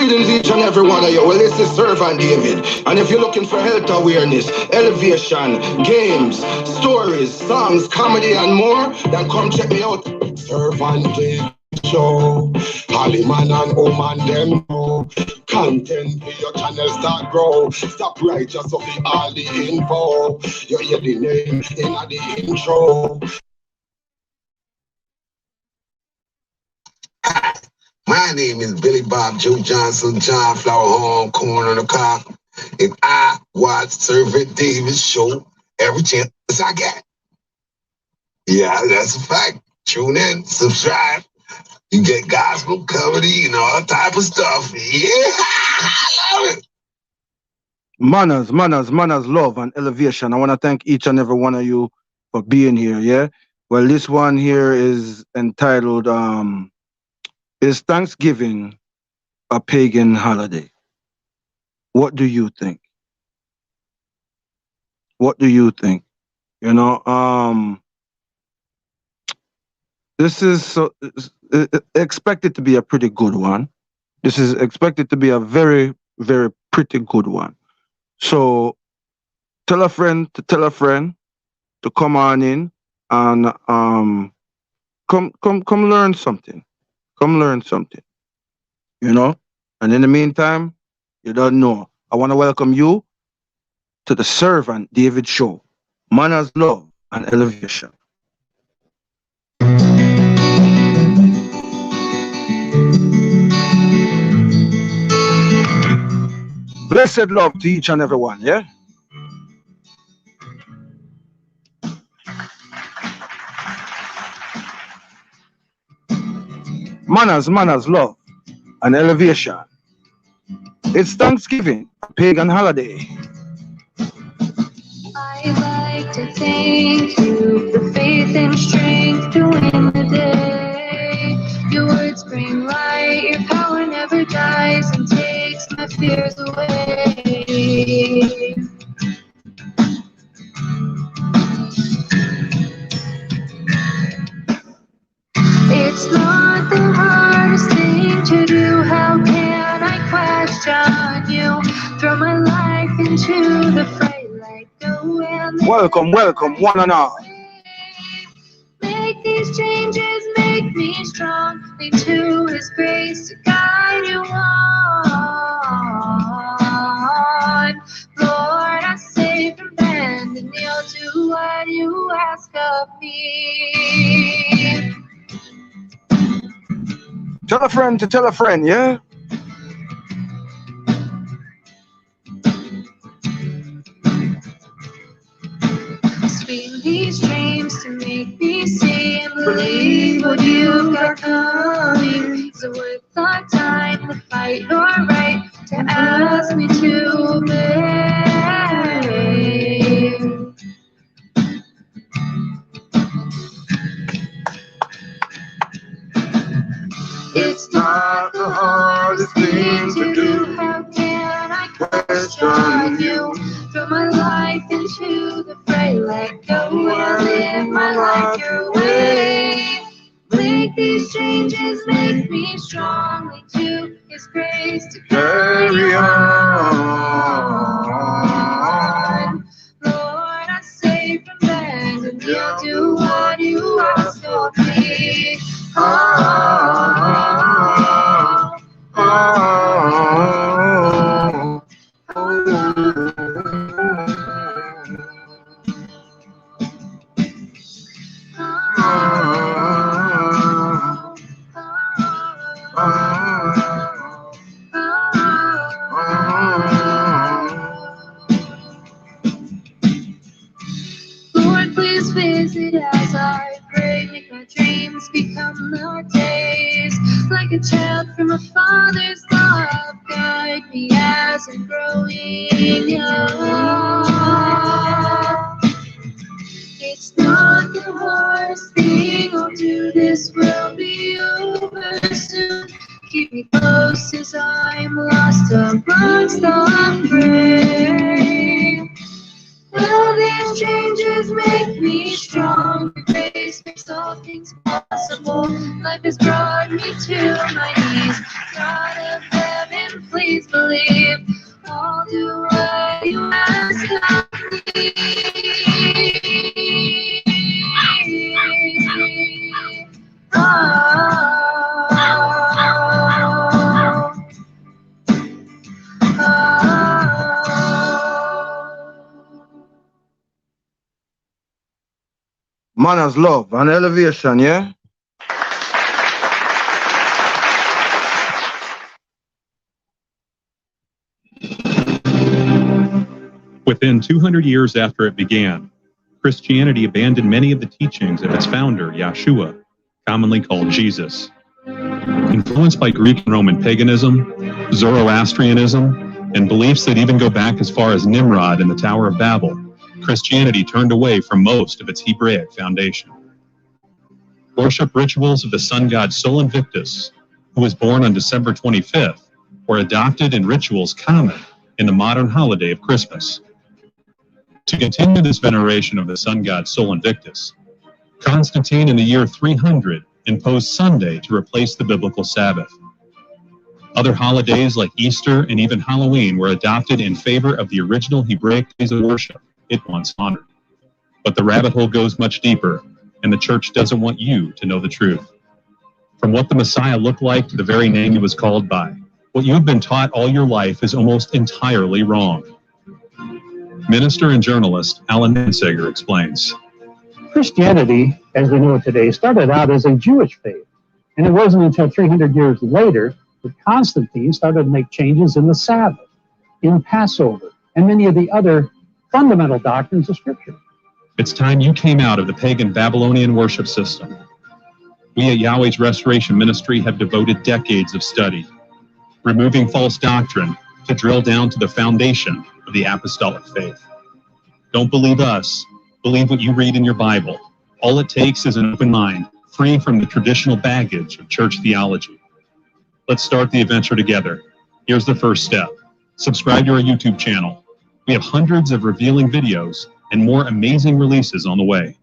Greetings each and every one of you. Well, this is Servant David. And if you're looking for health awareness, elevation, games, stories, songs, comedy, and more, then come check me out. Servant David Show. Holly man and woman them know. Content for your channel start grow. Stop right just off all the info. You hear the name in the intro. My name is Billy Bob Joe Johnson, John Flower Home, corn on the cob, and I watch Servant Davis show every chance I get. Yeah, that's a fact. Tune in, subscribe. You get gospel, comedy, and all type of stuff. Yeah, I love it. Manners, love, and elevation. I want to thank each and every one of you for being here, yeah? Well, this one here is entitled, Is Thanksgiving a Pagan Holiday? What do you think? What do you think? You know, this is expected to be a pretty good one. This is expected to be a very, very pretty good one. So tell a friend to come on in and come learn something. Come learn something. You know? And in the meantime, you don't know. I want to welcome you to the Servant David Show. Manners, love, and elevation. Blessed love to each and every one, yeah? Manners, love, and elevation. It's Thanksgiving, a pagan holiday. I'd like to thank you for faith and strength to win the day. Your words bring light, your power never dies and takes my fears away. It's not the hardest thing to do. How can I question you? Throw my life into the fray like go and welcome, one and all. Make these changes, make me strong. Lead to His grace to guide you on. Lord, I save and bend, and you'll do what you ask of me. Tell a friend to tell a friend, yeah? Swing these dreams to make me see and believe what you've got coming. So worth our time to fight your right, to ask me to obey. It's not the hardest thing to do. How can I question you? Throw my life into the fray, let go and live my life your way. Make these changes, make me strong. Lead to His grace to carry on. Lord, I save from bend, and you'll do what you ask of me. Lord, please visit as I pray. Make my dreams become the days. Like a child from a father's love, guide me as I'm growing young. It's not the hardest thing I'll do. This will be over soon. Keep me close as I'm lost amongst the fray. Will these changes make me strong? Grace makes all things possible. Life has brought me to my knees. God of heaven, manners, love, and elevation, yeah? Within 200 years after it began, Christianity abandoned many of the teachings of its founder, Yeshua, commonly called Jesus. Influenced by Greek and Roman paganism, Zoroastrianism, and beliefs that even go back as far as Nimrod and the Tower of Babel, Christianity turned away from most of its Hebraic foundation. Worship rituals of the sun god Sol Invictus, who was born on December 25th, were adopted in rituals common in the modern holiday of Christmas. To continue this veneration of the sun god Sol Invictus, Constantine in the year 300 imposed Sunday to replace the biblical Sabbath. Other holidays like Easter and even Halloween were adopted in favor of the original Hebraic days of worship it once honored. But the rabbit hole goes much deeper, and the church doesn't want you to know the truth. From what the Messiah looked like to the very name he was called by, what you have been taught all your life is almost entirely wrong. Minister and journalist Alan Mansager explains. Christianity, as we know it today, started out as a Jewish faith. And it wasn't until 300 years later that Constantine started to make changes in the Sabbath, in Passover, and many of the other fundamental doctrines of Scripture. It's time you came out of the pagan Babylonian worship system. We at Yahweh's Restoration Ministry have devoted decades of study, removing false doctrine to drill down to the foundation of the apostolic faith. Don't believe us, believe what you read in your Bible. All it takes is an open mind, free from the traditional baggage of church theology. Let's start the adventure together. Here's the first step. Subscribe to our YouTube channel. We have hundreds of revealing videos and more amazing releases on the way.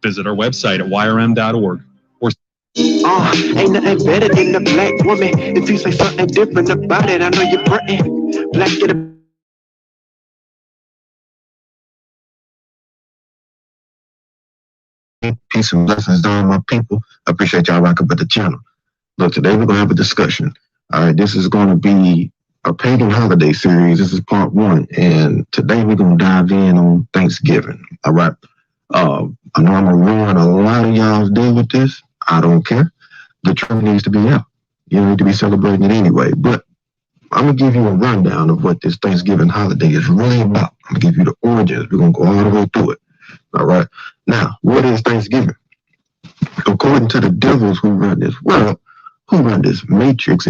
Visit our website at yrm.org or ain't nothing better than a black woman. If you say something different about it, I know you're frontin'. Black get a Peace and blessings to all my people. I appreciate y'all rocking with the channel. Look, today we're going to have a discussion. All right, this is going to be a pagan holiday series. This is part 1. And today we're going to dive in on Thanksgiving. All right. I know I'm going to ruin a lot of y'all's day with this. I don't care. The truth needs to be out. You need to be celebrating it anyway. But I'm going to give you a rundown of what this Thanksgiving holiday is really about. I'm going to give you the origins. We're going to go all the way through it. All right. Now, what is Thanksgiving? According to the devils who run this world, who run this matrix,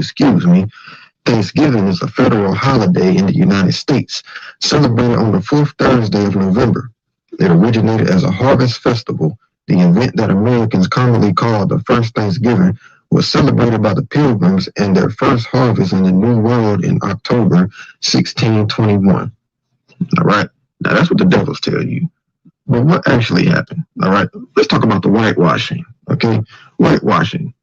Thanksgiving is a federal holiday in the United States, celebrated on the 4th Thursday of November. It originated as a harvest festival. The event that Americans commonly call the first Thanksgiving was celebrated by the Pilgrims and their first harvest in the New World in October 1621. All right. Now, that's what the devils tell you. But what actually happened? All right. Let's talk about the whitewashing. Okay. Whitewashing.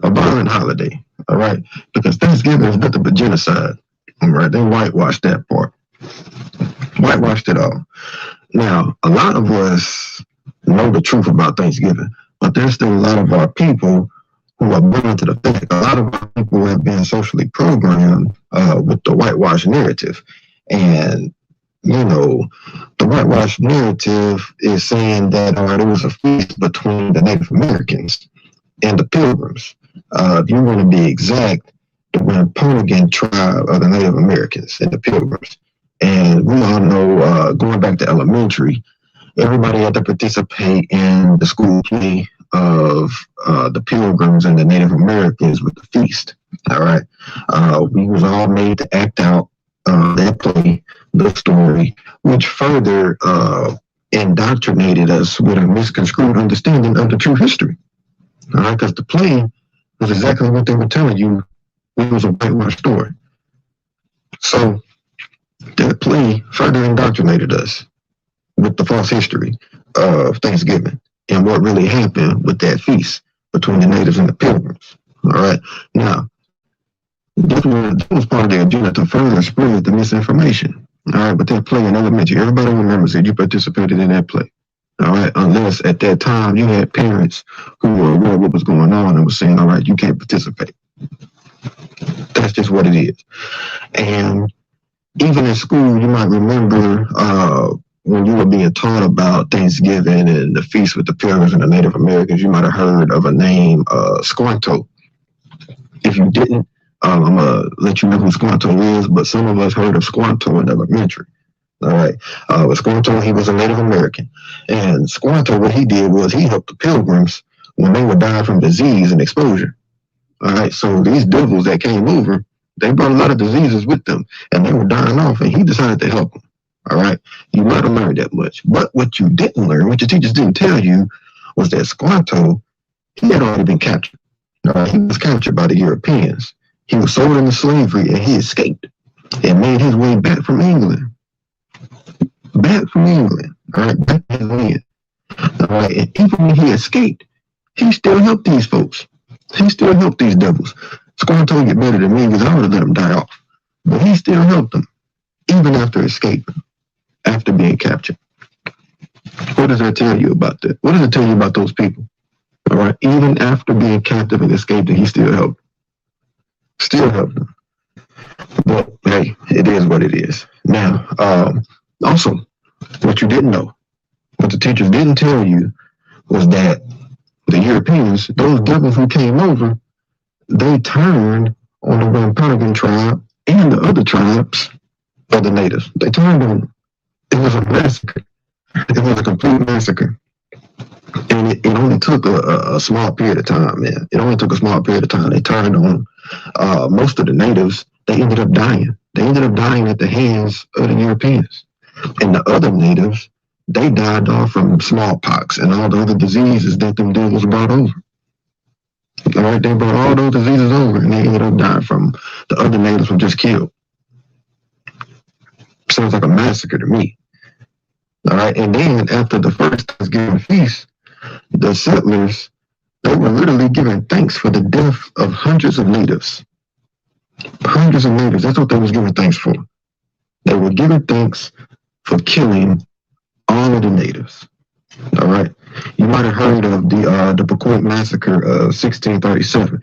A violent holiday. All right. Because Thanksgiving is nothing but genocide. All right. They whitewashed that part. Whitewashed it all. Now, a lot of us know the truth about Thanksgiving, but there's still a lot of our people who are blind to the fact. A lot of our people have been socially programmed with the whitewash narrative. And you know, the whitewash narrative is saying that there was a feast between the Native Americans and the Pilgrims. If you want to be exact, the Pagan tribe of the Native Americans and the Pilgrims. And we all know, going back to elementary, everybody had to participate in the school play of the Pilgrims and the Native Americans with the feast. All right. We was all made to act out that play, the story, which further indoctrinated us with a misconstrued understanding of the true history. All right, because the play was exactly what they were telling you. It was a whitewash story. So that play further indoctrinated us with the false history of Thanksgiving and what really happened with that feast between the natives and the Pilgrims. All right, now this was part of the agenda to further spread the misinformation. All right, but that play in elementary, everybody remembers that you participated in that play. All right, unless at that time you had parents who were aware of what was going on and was saying, all right, you can't participate. That's just what it is. And even in school, you might remember when you were being taught about Thanksgiving and the feast with the Pilgrims and the Native Americans, you might have heard of a name, Squanto. If you didn't, I'm gonna let you know who Squanto is, but some of us heard of Squanto in elementary. All right. With Squanto, he was a Native American. And Squanto, what he did was he helped the Pilgrims when they would die from disease and exposure. All right. So these devils that came over, they brought a lot of diseases with them, and they were dying off, and he decided to help them. All right. You might have learned that much. But what you didn't learn, what your teachers didn't tell you, was that Squanto, he had already been captured. He was captured by the Europeans. He was sold into slavery, and he escaped and made his way back from England. Back from England, all right, back to his land. All right, and even when he escaped, he still helped these folks. He still helped these devils. Squanto get better than me because I would have let him die off. But he still helped them, even after escaping, after being captured. What does that tell you about that? What does it tell you about those people? All right, even after being captive and escaping, he still helped. Still helped them. But hey, it is what it is. Now, also, what you didn't know, what the teachers didn't tell you, was that the Europeans, those devils who came over, they turned on the one Pagan tribe and the other tribes of the natives. They turned on them. It was a massacre. It was a complete massacre. And it only took a small period of time, man. It only took a small period of time. They turned on most of the natives. They ended up dying. They ended up dying at the hands of the Europeans. And the other natives, they died off from smallpox and all the other diseases that them devils brought over. All right, they brought all those diseases over, and they ended up dying from the other natives were just killed. Sounds like a massacre to me. All right, and then after the first Thanksgiving feast, the settlers, they were literally giving thanks for the death of hundreds of natives. Hundreds of natives, that's what they was giving thanks for. They were giving thanks for killing all of the natives. All right. You might have heard of the Pequot massacre of 1637.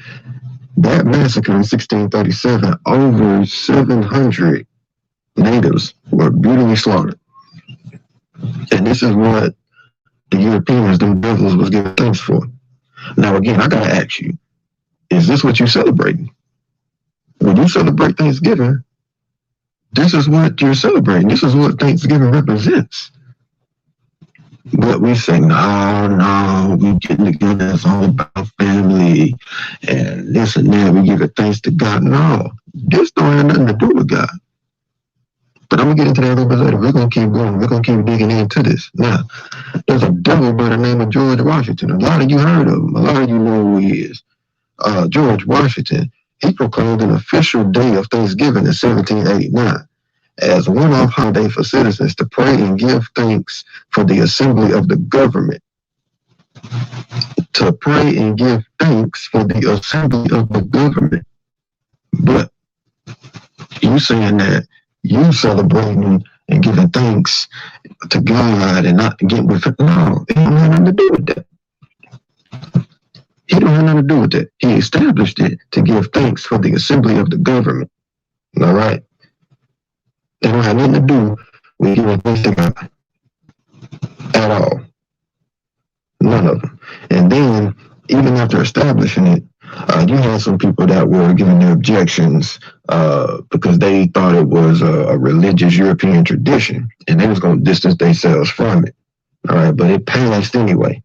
That massacre in 1637, over 700 natives were brutally slaughtered. And this is what the Europeans, them devils, was giving thanks for. Now, again, I gotta ask you, is this what you're celebrating? When you celebrate Thanksgiving, this is what you're celebrating. This is what Thanksgiving represents. But we say, no, we getting together, it's all about family and this and that. We give it thanks to God. No, this don't have nothing to do with God. But I'm going to get into that a little bit later. We're going to keep going. We're going to keep digging into this. Now, there's a devil by the name of George Washington. A lot of you heard of him. A lot of you know who he is. George Washington, he proclaimed an official day of Thanksgiving in 1789 as a one-off holiday for citizens to pray and give thanks for the assembly of the government. To pray and give thanks for the assembly of the government. But you saying that you celebrating and giving thanks to God and not getting with it. No, it don't have nothing to do with that. He don't have nothing to do with that. He established it to give thanks for the assembly of the government. All right? It don't have nothing to do with giving thanks to God at all. None of them. And then, even after establishing it, you had some people that were giving their objections because they thought it was a religious European tradition, and they was going to distance themselves from it. All right, but it passed anyway.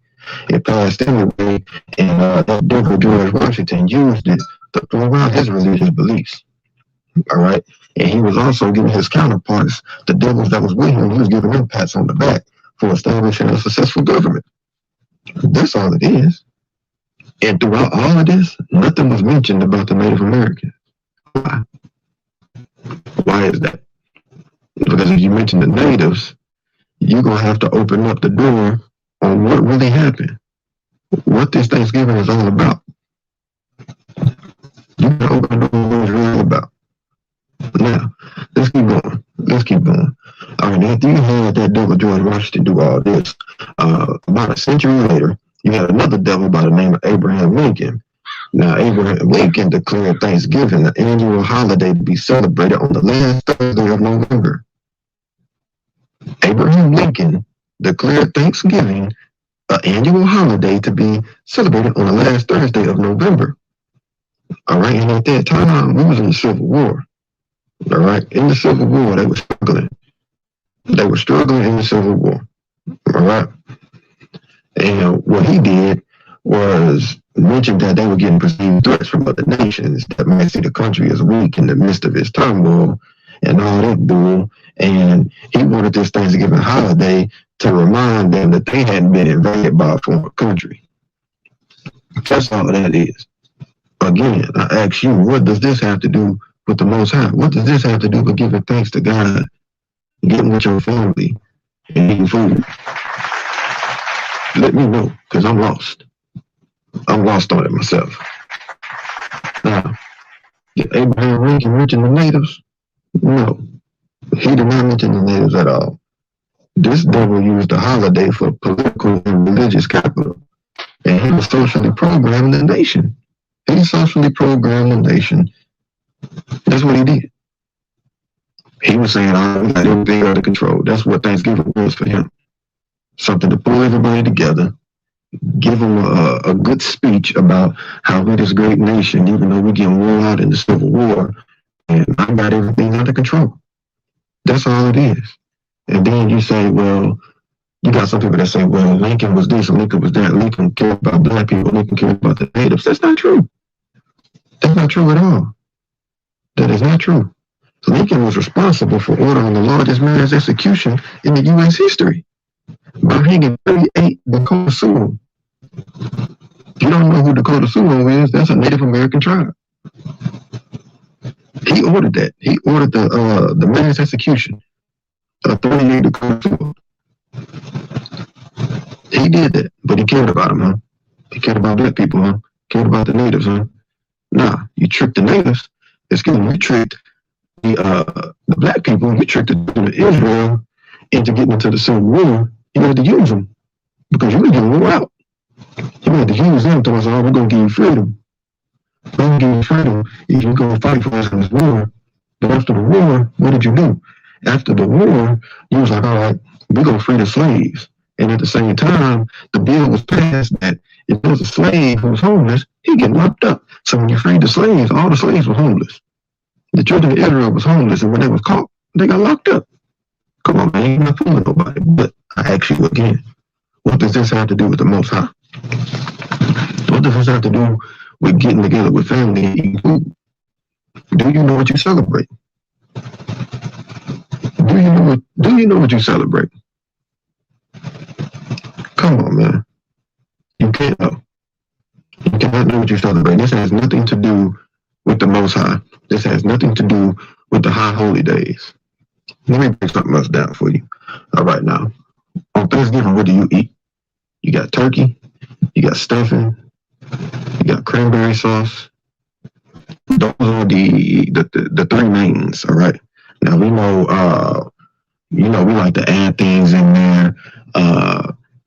It passed anyway, and that devil George Washington used it to throw out his religious beliefs. All right, and he was also giving his counterparts, the devils that was with him, he was giving them pats on the back for establishing a successful government. That's all it is. And throughout all of this, nothing was mentioned about the Native Americans. Why? Why is that? Because if you mention the natives, you're going to have to open up the door on what really happened. What this Thanksgiving is all about. You got to open the door on what it's really about. Now, let's keep going. Let's keep going. All right, after you had that devil George Washington do all this, about a century later, you had another devil by the name of Abraham Lincoln. Now, Abraham Lincoln declared Thanksgiving the annual holiday to be celebrated on the last Thursday of November. Abraham Lincoln declared Thanksgiving an annual holiday to be celebrated on the last Thursday of November. All right, and at that time, we was in the Civil War. All right, in the Civil War, they were struggling. They were struggling in the Civil War. All right, and what he did was mention that they were getting perceived threats from other nations that might see the country as weak in the midst of its turmoil and all that bull. And he wanted this Thanksgiving holiday to remind them that they hadn't been invaded by a foreign country. That's all that is. Again, I ask you, what does this have to do with the Most High? What does this have to do with giving thanks to God, getting with your family, and eating food? Let me know, because I'm lost. I'm lost on it myself. Now, did Abraham Lincoln mention the natives? No. He did not mention the natives at all. This devil used the holiday for political and religious capital. And he was socially programming the nation. He socially programmed the nation. That's what he did. He was saying, oh, we got everything under control. That's what Thanksgiving was for him. Something to pull everybody together, give them a good speech about how we're this great nation, even though we're getting worn out in the Civil War, and I got everything under control. That's all it is. And then you say, well, you got some people that say, well, Lincoln was this and Lincoln was that. Lincoln cared about black people. Lincoln cared about the natives. That's not true. That's not true at all. That is not true. Lincoln was responsible for ordering the largest mass execution in the U.S. history by hanging 38 Dakota Sioux. You don't know who Dakota Sioux is? That's a Native American tribe. He ordered that. He ordered the mass execution of 38 Dakota Sioux. He did that, but he cared about them, huh? He cared about black people, huh? Cared about the natives, huh? Nah, you tricked the natives. Excuse me, you tricked the black people. You tricked the Israel into getting into the Civil War. You had to use them because you was getting wore out. You had to use them to us, oh, we're going to give you freedom. We're going to give you freedom if you're going to fight for us in this war. But after the war, what did you do? After the war, you was like, all right, we're going to free the slaves. And at the same time, the bill was passed that if there was a slave who was homeless, he'd get locked up. So when you freed the slaves, all the slaves were homeless. The children of Israel was homeless, and when they was caught, they got locked up. Come on, man, you're not fooling nobody. But I ask you again, what does this have to do with the Most High? What does this have to do with getting together with family and eating food? Do you know what you celebrate? Do you know what you celebrate? Come on, man. You can't know. You cannot know what you celebrate. This has nothing to do with the Most High. This has nothing to do with the high holy days. Let me break something else down for you. All right, now, on Thanksgiving, what do you eat? You got turkey, you got stuffing, you got cranberry sauce. Those are the three mains, all right? Now, we know, we like to add things in there,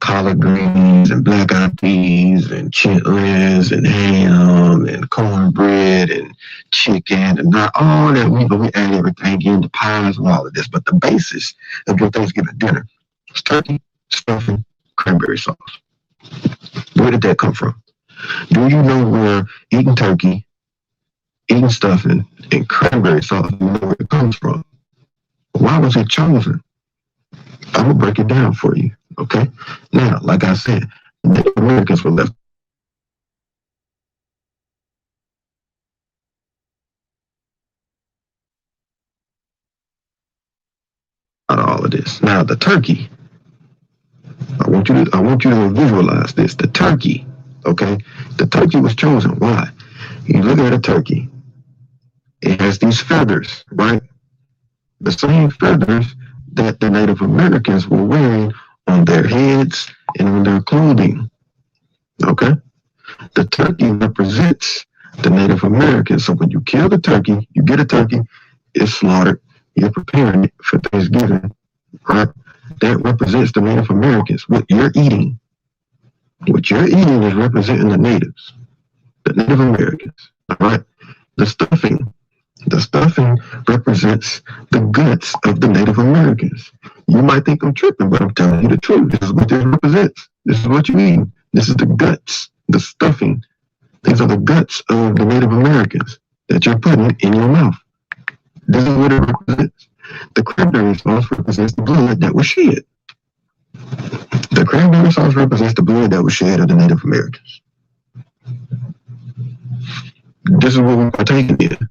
collard greens and black eyed peas and chitlins and ham and cornbread and chicken and not all that. We add everything in, the pies and all of this. But the basis of your Thanksgiving dinner is turkey, stuffing, cranberry sauce. Where did that come from? Do you know where eating turkey, eating stuffing, and cranberry sauce, you know where it comes from? Why was it chosen? I'm going to break it down for you, okay? Now, like I said, Native Americans were left out of all of this. Now, the turkey, I want you to visualize this. The turkey, okay? The turkey was chosen. Why? You look at a turkey. It has these feathers, right? The same feathers that the Native Americans were wearing on their heads and on their clothing. Okay? The turkey represents the Native Americans. So when you kill the turkey, you get a turkey, it's slaughtered, you're preparing it for Thanksgiving, right? That represents the Native Americans. What you're eating is representing the natives, the Native Americans, all right? The stuffing represents the guts of the Native Americans. You might think I'm tripping, but I'm telling you the truth. This is what this represents. This is what you eat. This is the guts, the stuffing. These are the guts of the Native Americans that you're putting in your mouth. This is what it represents. The cranberry sauce represents the blood that was shed. The cranberry sauce represents the blood that was shed of the Native Americans. This is what we're partaking in.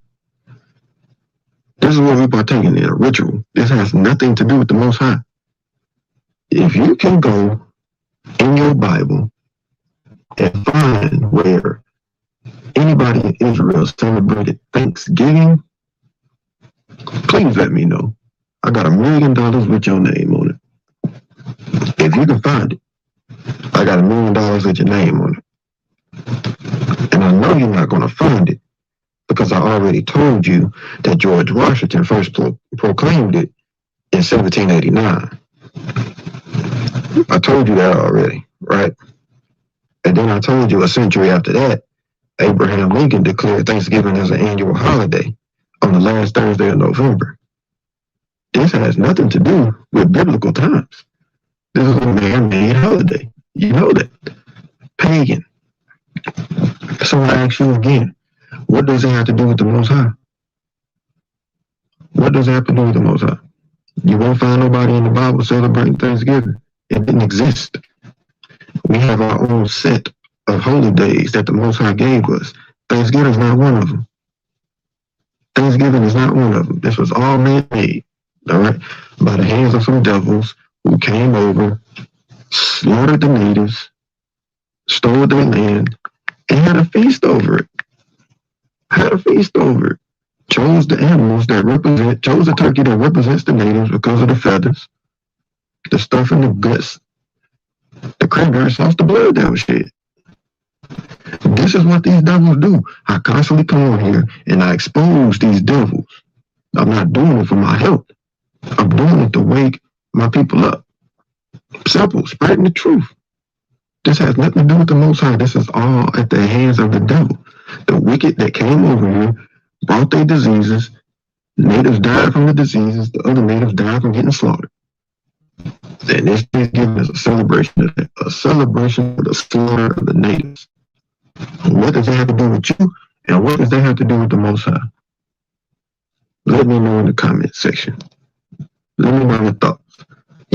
This is what we're partaking in, a ritual. This has nothing to do with the Most High. If you can go in your Bible and find where anybody in Israel celebrated Thanksgiving, please let me know. I got $1 million with your name on it. If you can find it, I got $1 million with your name on it. And I know you're not going to find it because I already told you that George Washington first proclaimed it in 1789. I told you that already, right? And then I told you a century after that, Abraham Lincoln declared Thanksgiving as an annual holiday on the last Thursday of November. This has nothing to do with biblical times. This is a man-made holiday. You know that. Pagan. So I ask you again, what does it have to do with the Most High? What does it have to do with the Most High? You won't find nobody in the Bible celebrating Thanksgiving. It didn't exist. We have our own set of holy days that the Most High gave us. Thanksgiving is not one of them. Thanksgiving is not one of them. This was all man-made, all right, by the hands of some devils who came over, slaughtered the natives, stole their land, and had a feast over it. Had a feast over it. Chose the animals that represent, chose the turkey that represents the natives because of the feathers, the stuff in the guts, the cranberry sauce, the blood that was shed. This is what these devils do. I constantly come on here and I expose these devils. I'm not doing it for my health. I'm doing it to wake my people up. Simple, spreading the truth. This has nothing to do with the Most High. This is all at the hands of the devil. The wicked that came over here brought their diseases. Natives died from the diseases. The other natives died from getting slaughtered. And this Thanksgiving is a celebration of the slaughter of the natives. What does that have to do with you? And what does that have to do with the Most High? Let me know in the comment section. Let me know your thoughts.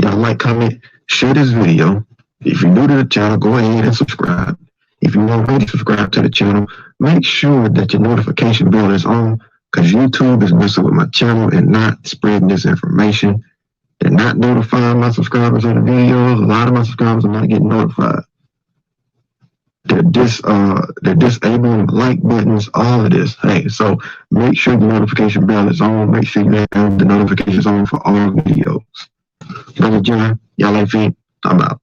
Y'all like, comment, share this video. If you're new to the channel, go ahead and subscribe. If you're already subscribed to the channel, make sure that your notification bell is on because YouTube is messing with my channel and not spreading this information. They're not notifying my subscribers of the videos. A lot of my subscribers are not getting notified. They're disabling the like buttons, all of this. Hey, so make sure the notification bell is on. Make sure you have the notifications on for all videos. Brother John, y'all like feet? I'm out.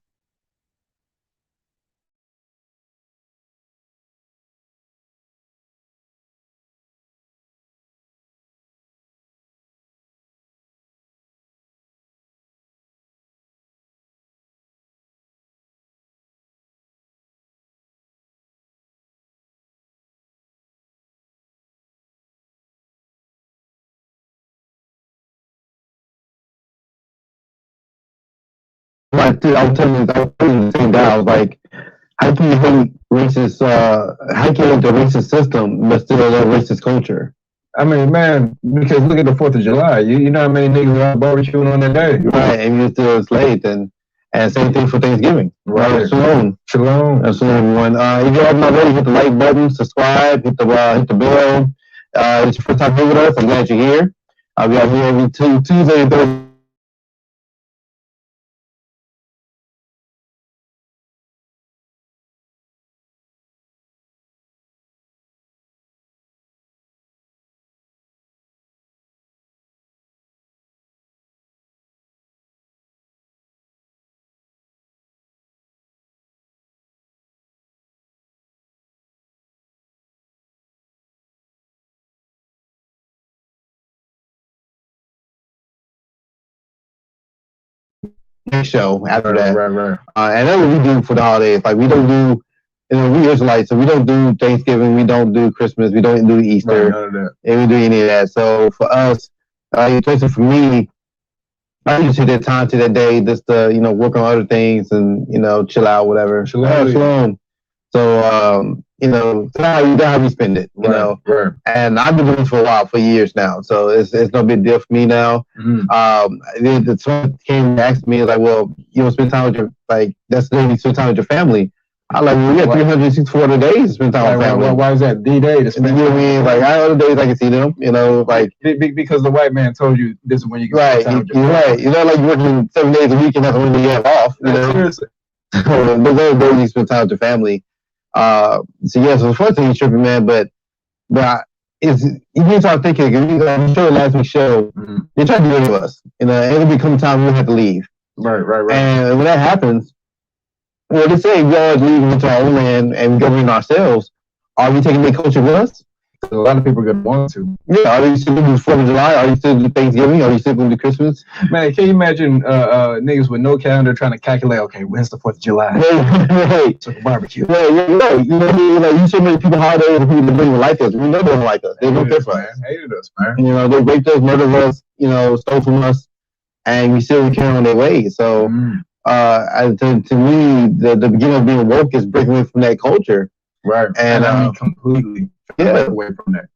I'm telling you the same guy. I was like, how can you hate racist, how can you hate the racist system, but still love racist culture? I mean, man, because look at the 4th of July. You know how many niggas are barbecuing on that day? Right, and you're still enslaved. And same thing for Thanksgiving. Right. Shalom. Shalom. Everyone. If you haven't already, hit the like button, subscribe, hit the bell. It's your first time here with us. I'm glad you're here. We are here every Tuesday and Thursday. Show after that. Right. And that's what we do for the holidays. Like we don't do, we Israelites, so we don't do Thanksgiving, we don't do Christmas, we don't do Easter, none of that. and we do any of that. So for us, especially for me, I usually take that time to that day just to, work on other things and, chill out, whatever. Shalom. So, that's how we spend it, Right. And I've been doing this for a while, for years now. So it's no big deal for me now. Someone came and asked me, like, well, spend time with that's the day you spend time with your family. I like, well, we got 364 days to spend time with family. Why is that the day to spend time? You know what I mean? Like, I other days I can see them, because the white man told you this is when you can spend time with your family. Right. You're not like working 7 days a week and that's when you have off, Seriously. Those other days you spend time with your family. So the first thing is tripping, man, but you can start thinking, I'm sure last week's show, they try to do it to us. It'll become time we have to leave. Right. And when that happens, they say we always leave into our own land and we govern ourselves. Are we taking their culture with us? A lot of people are going to want to. Yeah, are you still going to do 4th of July? Are you still going to do Thanksgiving? Are you still going to do Christmas? Man, can you imagine niggas with no calendar trying to calculate, okay, when's the 4th of July? Right. So barbecue. Yeah, you're right. You so many people holidays and people that don't even like us. We know they don't like us. They don't care for us. Hated us, man. They raped us, murdered us, stole from us, and we still carry on their ways. So, to me, the beginning of being woke is breaking away from that culture. Right. And I mean, completely away from that.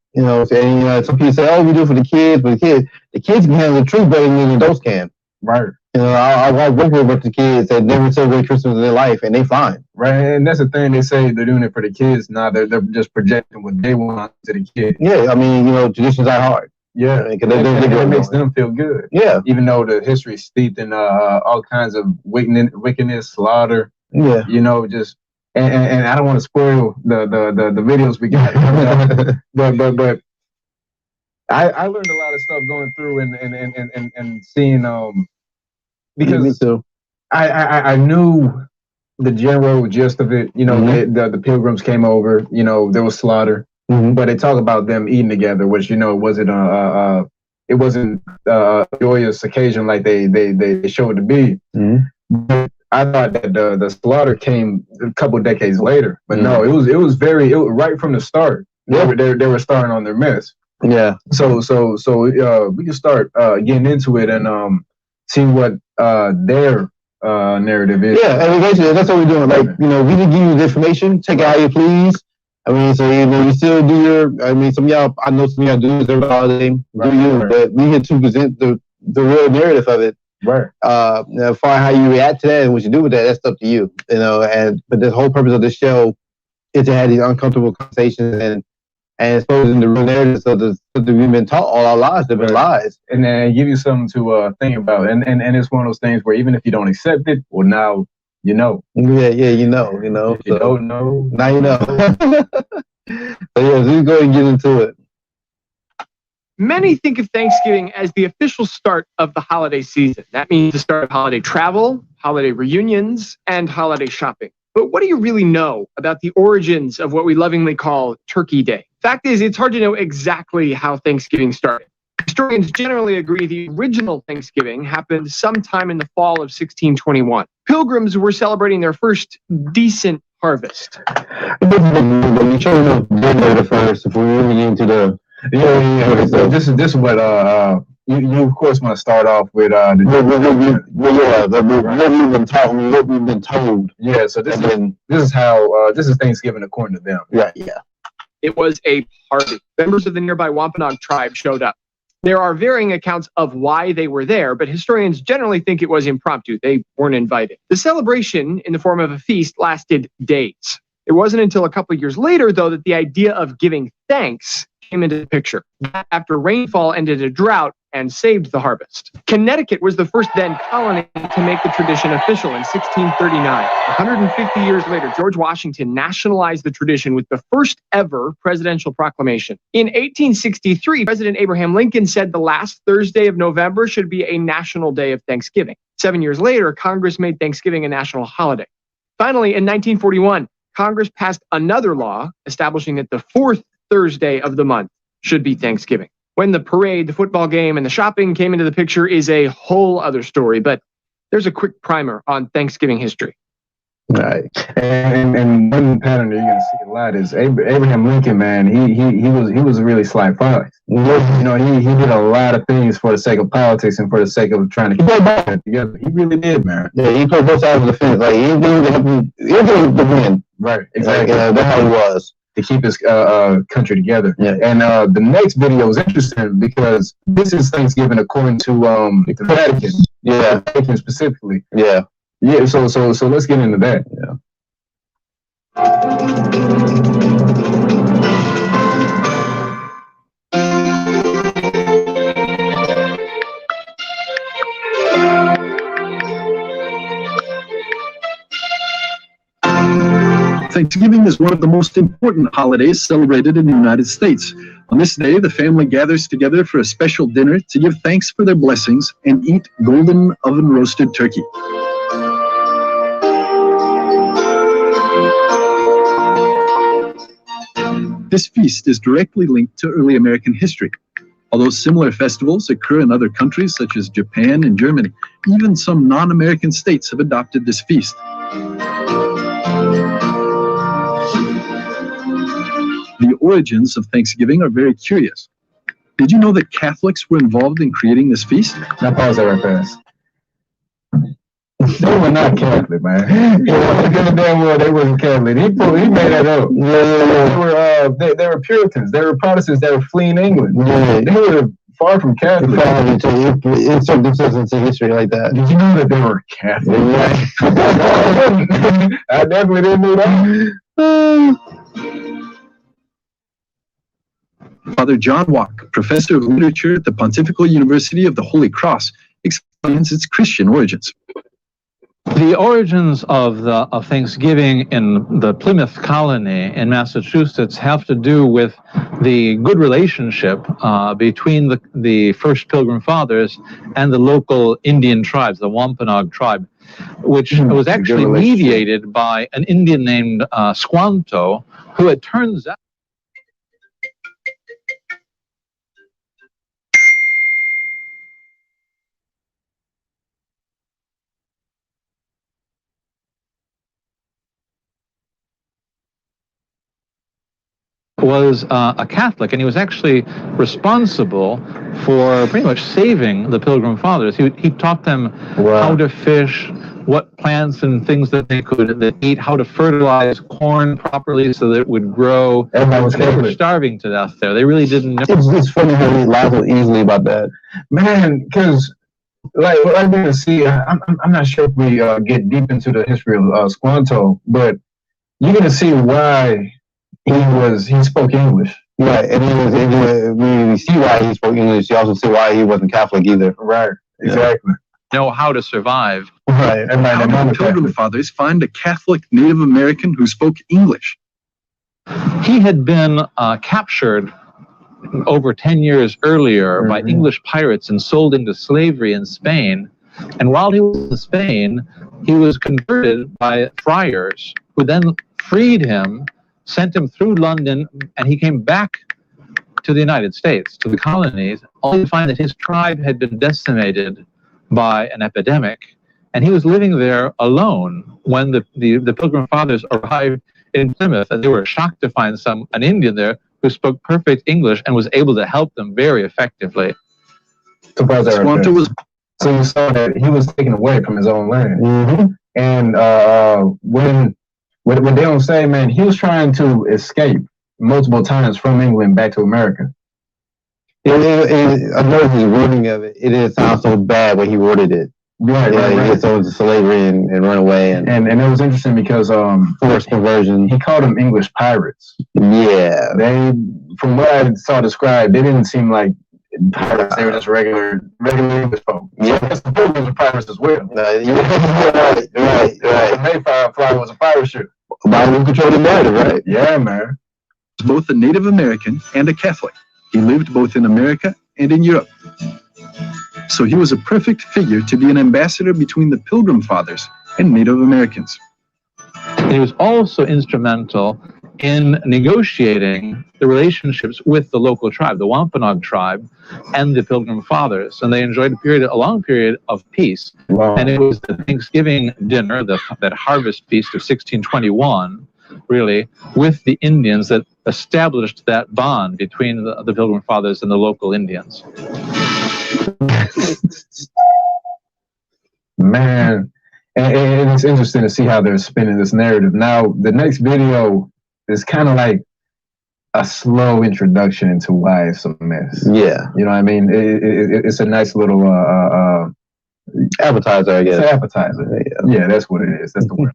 Some people say, "Oh, we do it for the kids," but the kids can handle the truth better than the adults can. Right. I work with a bunch of kids that never celebrate Christmas in their life, and they fine. Right, and that's the thing. They say they're doing it for the kids. Now they're just projecting what they want to the kids. Yeah, I mean, traditions are hard. Yeah, it makes them feel good. Yeah, even though the history is steeped in all kinds of wickedness, slaughter. Yeah, just. And I don't want to spoil the videos we got, but I learned a lot of stuff going through and seeing because me too. I knew the general gist of it. The pilgrims came over. There was slaughter, but they talk about them eating together, which it wasn't a joyous occasion like they showed it to be. But I thought that the slaughter came a couple decades later, but no, it was right from the start. They were starting on their mess. Yeah. So we can start getting into it and see what their narrative is. Yeah, and eventually that's what we're doing. Like we can give you the information, take it how you please. I mean, so you still do your. I mean, some of y'all, I know some of y'all do this every holiday, but we here to present the real narrative of it. Right. As far as how you react to that and what you do with that, that's up to you. But the whole purpose of this show is to have these uncomfortable conversations and exposing the real narratives of the we've been taught all our lives. They've been lies. And then give you something to think about. And it's one of those things where even if you don't accept it, well, now you know. Yeah, you know. If you don't know, now you know. So let's go and get into it. Many think of Thanksgiving as the official start of the holiday season. That means the start of holiday travel, holiday reunions, and holiday shopping. But what do you really know about the origins of what we lovingly call Turkey Day? Fact is, it's hard to know exactly how Thanksgiving started. Historians generally agree the original Thanksgiving happened sometime in the fall of 1621. Pilgrims were celebrating their first decent harvest. You should know first before we really get into the. So this is what you of course want to start off with what we've been told. Yeah, so this is Thanksgiving according to them. Yeah. It was a party. Members of the nearby Wampanoag tribe showed up. There are varying accounts of why they were there, but historians generally think it was impromptu. They weren't invited. The celebration, in the form of a feast, lasted days. It wasn't until a couple of years later, though, that the idea of giving thanks came into the picture. After rainfall ended a drought and saved the harvest. Connecticut was the first then colony to make the tradition official in 1639. 150 years later, George Washington nationalized the tradition with the first ever presidential proclamation. In 1863, President Abraham Lincoln said the last Thursday of November should be a national day of Thanksgiving. 7 years later, Congress made Thanksgiving a national holiday. Finally, in 1941, Congress passed another law establishing that the fourth Thursday of the month should be Thanksgiving. When the parade, the football game, and the shopping came into the picture is a whole other story, but there's a quick primer on Thanksgiving history. Right. And one pattern that you're gonna see a lot is Abraham Lincoln, man. He was a really sly fox. You know, he did a lot of things for the sake of politics and for the sake of trying to keep it together. He really did, man. Yeah, he put both sides of the fence. Like he did the win. Right. Exactly. Like, that's how he was. To keep his country together. Yeah. And the next video is interesting because this is Thanksgiving according to the Vatican. Yeah. The Vatican specifically. Yeah. Yeah. So let's get into that. Yeah. Thanksgiving is one of the most important holidays celebrated in the United States. On this day, the family gathers together for a special dinner to give thanks for their blessings and eat golden oven roasted turkey. This feast is directly linked to early American history. Although similar festivals occur in other countries such as Japan and Germany, even some non-American states have adopted this feast. The origins of Thanksgiving are very curious. Did you know that Catholics were involved in creating this feast? Now pause that right fast. They were not Catholic, man. Damn well they wasn't Catholic. He made that up. They were Puritans. They were Protestants. They were fleeing England. Yeah. They were far from Catholic. Insert themselves into history like that. Did you know that they were Catholic? Yeah. I definitely didn't know that. Father John Walk, professor of literature at the Pontifical University of the Holy Cross, explains its Christian origins. The origins of Thanksgiving in the Plymouth colony in Massachusetts have to do with the good relationship between the first Pilgrim Fathers and the local Indian tribes, the Wampanoag tribe, which was actually mediated by an Indian named Squanto, who it turns out was a Catholic, and he was actually responsible for pretty much saving the Pilgrim Fathers. He taught them how to fish, what plants and things that they could eat, how to fertilize corn properly so that it would grow. Everybody was They were starving to death there. They really didn't know. It's funny how he lies so easily about that. Man, because like what I'm going to see, I'm not sure if we get deep into the history of Squanto, but you're going to see why he spoke English. Right, and we see why he spoke English. You also see why he wasn't Catholic either. Right, exactly. Know how to survive. Right. How did the Pilgrim Fathers find a Catholic Native American who spoke English? He had been captured over 10 years earlier by English pirates and sold into slavery in Spain. And while he was in Spain, he was converted by friars who then freed him, sent him through London, and he came back to the United States, to the colonies, only to find that his tribe had been decimated by an epidemic, and he was living there alone when the Pilgrim Fathers arrived in Plymouth, and they were shocked to find an Indian there who spoke perfect English and was able to help them very effectively. Squanto was, so you saw that he was taken away from his own land. And when they don't say, man, he was trying to escape multiple times from England back to America. I know his wording of it. It didn't sound so bad when he worded it. Right. He gets sold to slavery and run away. And it was interesting because forced conversion. He called them English pirates. Yeah. They, from what I saw described, they didn't seem like pirates. They were just regular English folk. Yeah, the Pilgrims were pirates as well. Right. The Mayflower was a pirate ship. By who controlled the narrative, right? Yeah, man. Both a Native American and a Catholic. He lived both in America and in Europe. So he was a perfect figure to be an ambassador between the Pilgrim Fathers and Native Americans. He was also instrumental in negotiating the relationships with the local tribe, the Wampanoag tribe, and the Pilgrim Fathers. And they enjoyed a long period of peace. Wow. And it was the Thanksgiving dinner, that harvest feast of 1621, really, with the Indians that established that bond between the Pilgrim Fathers and the local Indians. Man, and it's interesting to see how they're spinning this narrative. Now, the next video is kind of like a slow introduction into why it's a mess. Yeah. You know what I mean? It's a nice little appetizer, I guess. It's an appetizer. Yeah, that's what it is. That's the word.